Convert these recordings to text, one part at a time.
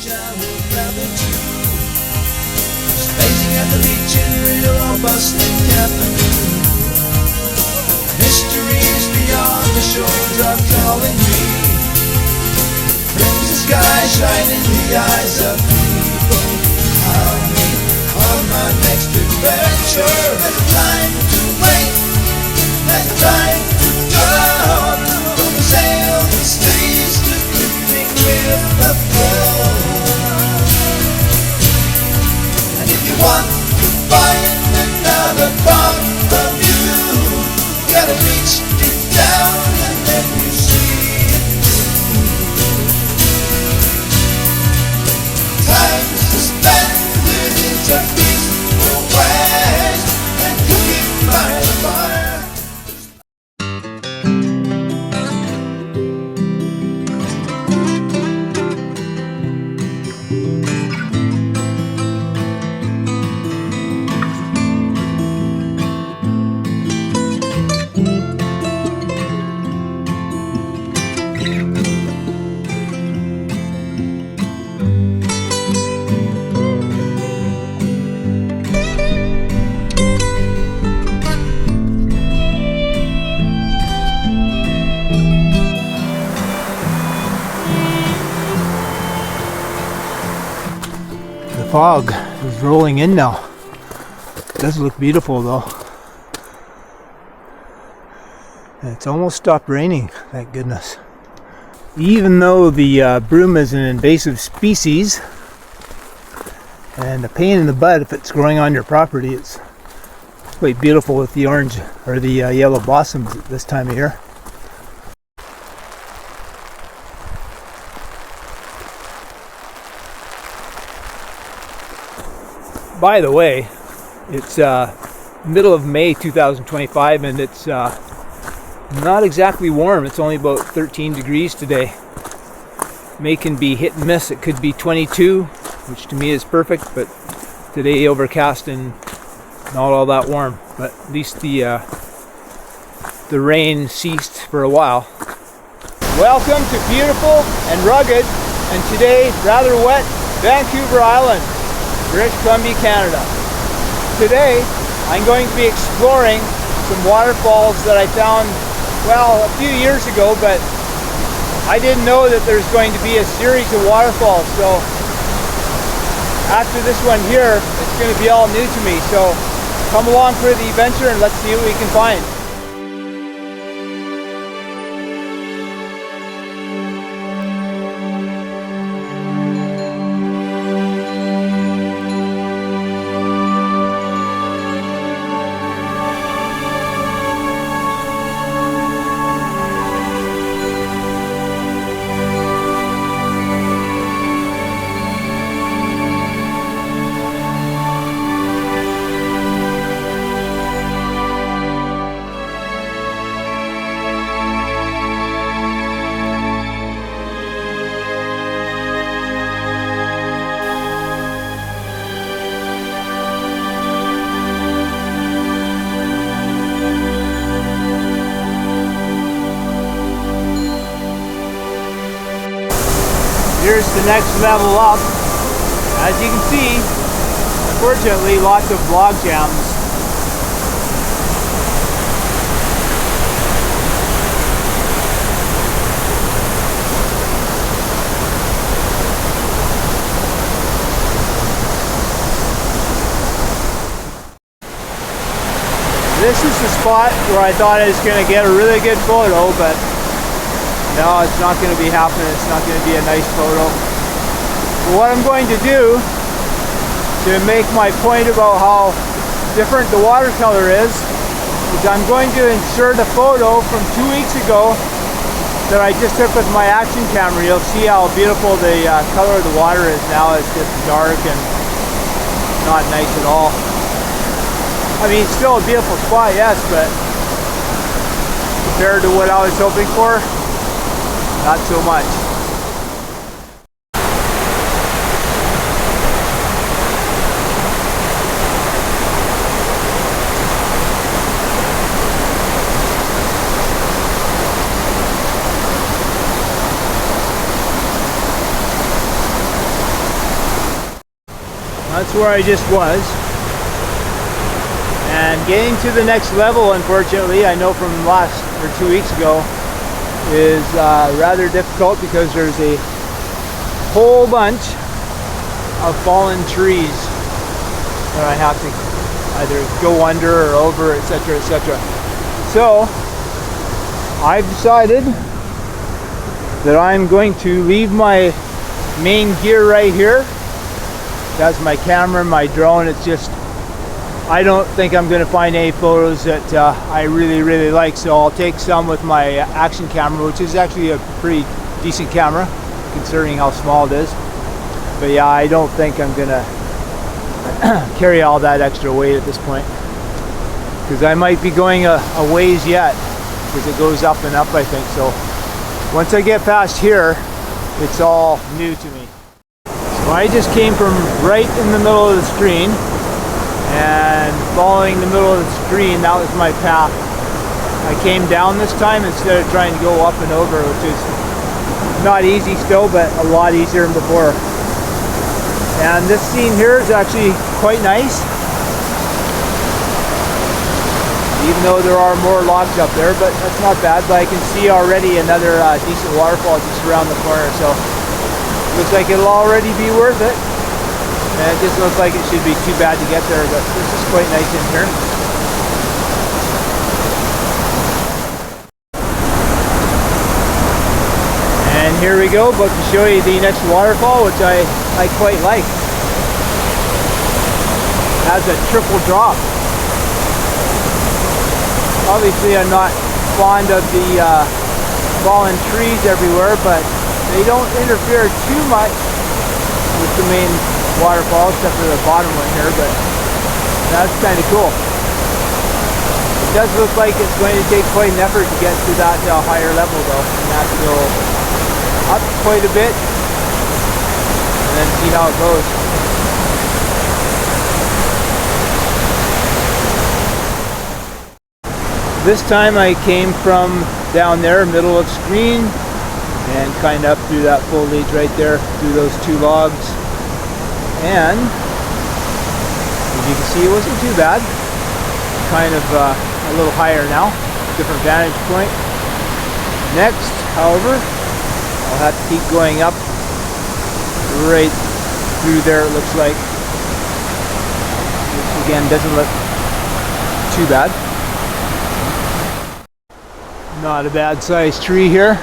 beach I would rather choose. Spacing at the beach in Rio or bustling Kathmandu. Mysteries beyond the shores are calling me. Crimson sky shining in the eyes of people. I'll meet on my next adventure. There's time to wait, there's time to drop. From sail the seas to drifting with the flow. And if you want to find another part of you, gotta reach deep down and then you see it through. Time's suspended into peaceful west and cooking by the fire. The fog is rolling in now. It does look beautiful though. And it's almost stopped raining, thank goodness. Even though the broom is an invasive species and a pain in the butt if it's growing on your property, it's quite beautiful with the orange or the yellow blossoms at this time of year. By the way, it's middle of May 2025 and it's not exactly warm. It's only about 13 degrees today. May can be hit and miss. It could be 22, which to me is perfect, but today overcast and not all that warm. But at least the rain ceased for a while. Welcome to beautiful and rugged and today rather wet Vancouver Island, British Columbia, Canada. Today, I'm going to be exploring some waterfalls that I found, well, a few years ago, but I didn't know that there's going to be a series of waterfalls. So after this one here, it's going to be all new to me. So come along for the adventure and let's see what we can find. Here's the next level up. As you can see, unfortunately, lots of log jams. This is the spot where I thought I was going to get a really good photo, but no, it's not going to be happening. It's not going to be a nice photo. But what I'm going to do to make my point about how different the watercolor is I'm going to insert a photo from 2 weeks ago that I just took with my action camera. You'll see how beautiful the color of the water is now. It's just dark and not nice at all. I mean, it's still a beautiful spot, yes, but compared to what I was hoping for, not so much. That's where I just was. And getting to the next level, unfortunately, I know from last or 2 weeks ago, is rather difficult because there's a whole bunch of fallen trees that I have to either go under or over, etc., etc. So I've decided that I'm going to leave my main gear right here. That's my camera, my drone. It's just, I don't think I'm going to find any photos that I really like, so I'll take some with my action camera, which is actually a pretty decent camera considering how small it is. But yeah, I don't think I'm going to carry all that extra weight at this point, because I might be going a ways yet, because it goes up and up, I think. So once I get past here, it's all new to me. So I just came from right in the middle of the screen, and following the middle of the screen, that was my path. I came down this time instead of trying to go up and over, which is not easy still, but a lot easier than before. And this scene here is actually quite nice, even though there are more logs up there, but that's not bad. But I can see already another decent waterfall just around the corner, so looks like it'll already be worth it. And it doesn't look like it should be too bad to get there, but this is quite nice in here. And here we go, about to show you the next waterfall, which I quite like. It has a triple drop. Obviously I'm not fond of the fallen trees everywhere, but they don't interfere too much with the main waterfall, except for the bottom one here, but that's kind of cool. It does look like it's going to take quite an effort to get to that higher level though, and have to go up quite a bit and then see how it goes. This time I came from down there, middle of screen, and kind of up through that foliage right there, through those two logs. And as you can see, it wasn't too bad. Kind of a little higher now, different vantage point. Next, however, I'll have to keep going up right through there, it looks like. Which again doesn't look too bad. Not a bad sized tree here.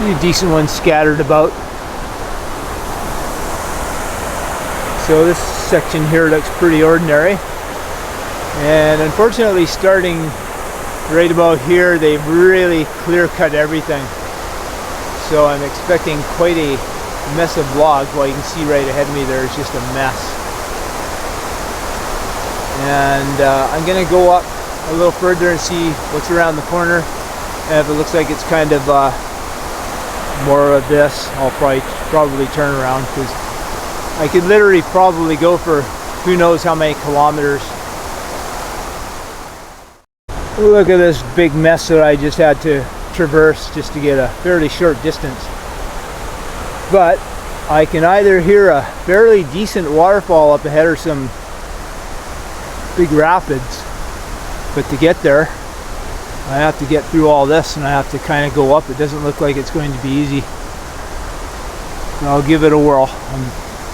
A decent ones scattered about. So this section here looks pretty ordinary, and unfortunately starting right about here they've really clear cut everything, so I'm expecting quite a mess of logs. Well, you can see right ahead of me there's just a mess, and I'm gonna go up a little further and see what's around the corner, and if it looks like it's kind of more of this, I'll probably turn around, because I could literally probably go for who knows how many kilometers. Look at this big mess that I just had to traverse just to get a fairly short distance. But I can either hear a fairly decent waterfall up ahead or some big rapids, but to get there I have to get through all this, and I have to kind of go up. It doesn't look like it's going to be easy. So I'll give it a whirl. I'm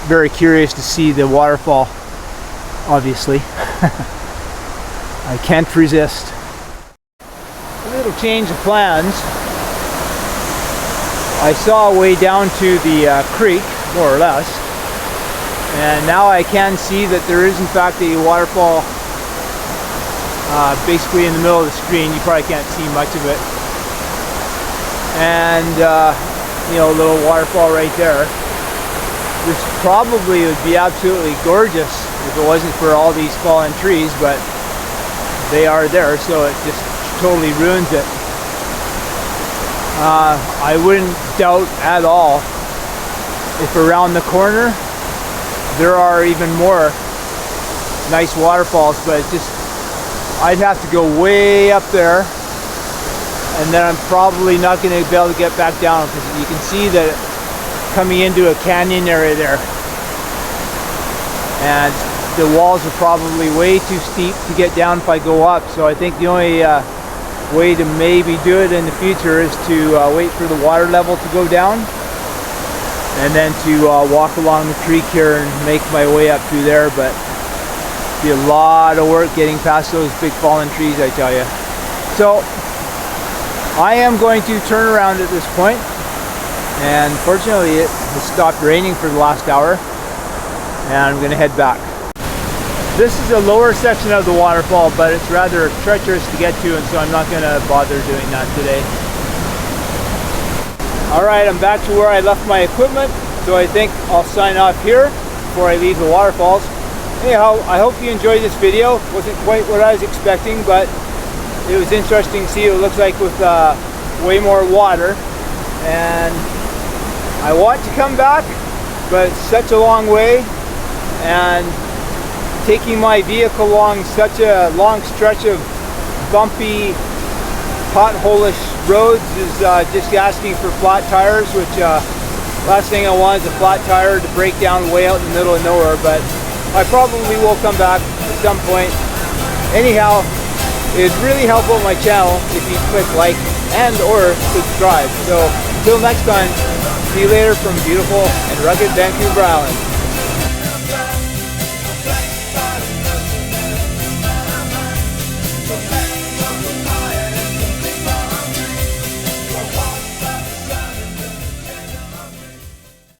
very curious to see the waterfall, obviously. I can't resist. A little change of plans. I saw a way down to the creek, more or less, and now I can see that there is in fact a waterfall basically in the middle of the screen. You probably can't see much of it, and you know, a little waterfall right there. This probably would be absolutely gorgeous if it wasn't for all these fallen trees, but they are there, so it just totally ruins it. I wouldn't doubt at all if around the corner there are even more nice waterfalls, but it's just, I'd have to go way up there and then I'm probably not going to be able to get back down, because you can see that coming into a canyon area there, and the walls are probably way too steep to get down if I go up. So I think the only way to maybe do it in the future is to wait for the water level to go down, and then to walk along the creek here and make my way up through there. But it'll be a lot of work getting past those big fallen trees, I tell you. So I am going to turn around at this point, and fortunately it has stopped raining for the last hour, and I'm going to head back. This is a lower section of the waterfall, but it's rather treacherous to get to, and so I'm not going to bother doing that today. Alright, I'm back to where I left my equipment, so I think I'll sign off here before I leave the waterfalls. Anyhow, I hope you enjoyed this video. It wasn't quite what I was expecting, but it was interesting to see what it looks like with way more water. And I want to come back, but it's such a long way, and taking my vehicle along such a long stretch of bumpy, pothole-ish roads is just asking for flat tires, which last thing I want is a flat tire to break down way out in the middle of nowhere. But I probably will come back at some point. Anyhow, it's really helpful on my channel if you click like and or subscribe. So until next time, see you later from beautiful and rugged Vancouver Island.